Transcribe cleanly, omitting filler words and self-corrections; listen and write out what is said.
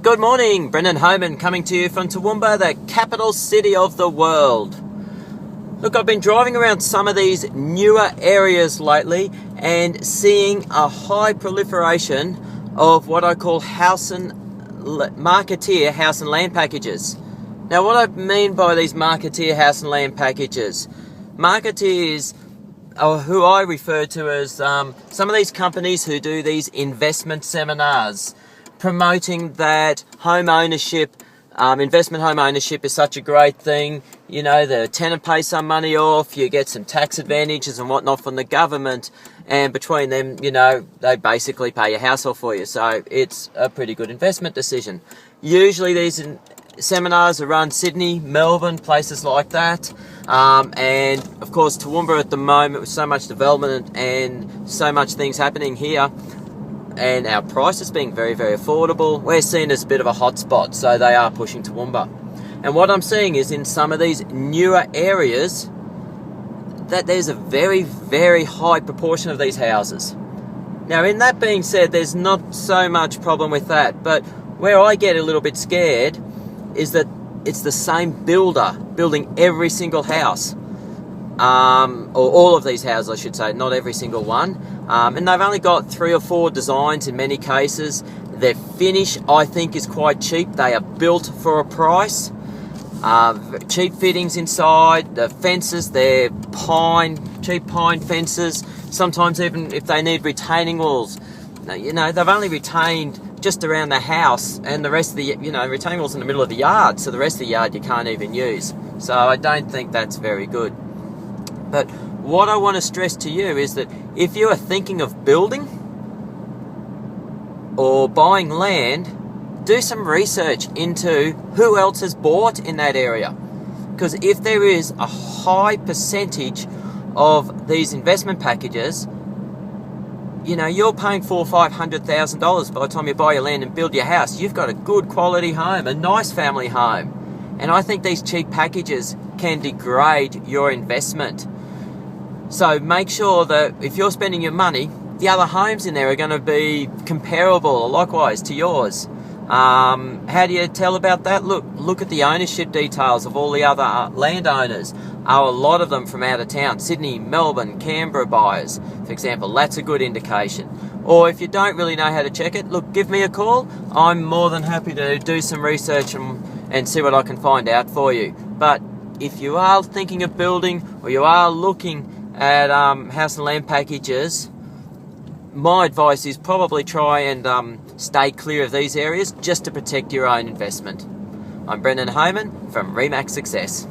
Good morning, Brendan Homan coming to you from Toowoomba, the capital city of the world. Look, I've been driving around some of these newer areas lately and seeing a high proliferation of what I call Marketeer house and land packages. Now, what I mean by these Marketeer house and land packages, Marketeers are who I refer to as some of these companies who do these investment seminars, promoting that home ownership, investment home ownership is such a great thing. You know, the tenant pays some money off, you get some tax advantages and whatnot from the government, and between them, you know, they basically pay your house off for you. So it's a pretty good investment decision. Usually these seminars are run Sydney, Melbourne, places like that. And of course Toowoomba at the moment, with so much development and so much things happening here, and our prices being very, very affordable, we're seen as a bit of a hotspot, so they are pushing Toowoomba. And what I'm seeing is in some of these newer areas that there's a very, very high proportion of these houses. Now, in that being said, there's not so much problem with that, but where I get a little bit scared is that it's the same builder building every single house, or all of these houses I should say, not every single one. And they've only got 3 or 4 designs in many cases. Their finish, I think, is quite cheap. They are built for a price. Cheap fittings inside. The fences, they're cheap pine fences. Sometimes even if they need retaining walls, you know, they've only retained just around the house, and the rest of the, retaining walls in the middle of the yard, so the rest of the yard you can't even use. So I don't think that's very good. But what I want to stress to you is that if you are thinking of building or buying land, do some research into who else has bought in that area. Because if there is a high percentage of these investment packages, you know, you're paying $400,000 or $500,000 by the time you buy your land and build your house. You've got a good quality home, a nice family home. And I think these cheap packages can degrade your investment. So make sure that if you're spending your money, the other homes in there are going to be comparable or likewise to yours. How do you tell about that? Look at the ownership details of all the other landowners. Are a lot of them from out of town? Sydney, Melbourne, Canberra buyers, for example. That's a good indication. Or if you don't really know how to check it, look, give me a call. I'm more than happy to do some research and see what I can find out for you. But if you are thinking of building, or you are looking at house and land packages, my advice is probably try and stay clear of these areas just to protect your own investment. I'm Brendan Homan from Remax Success.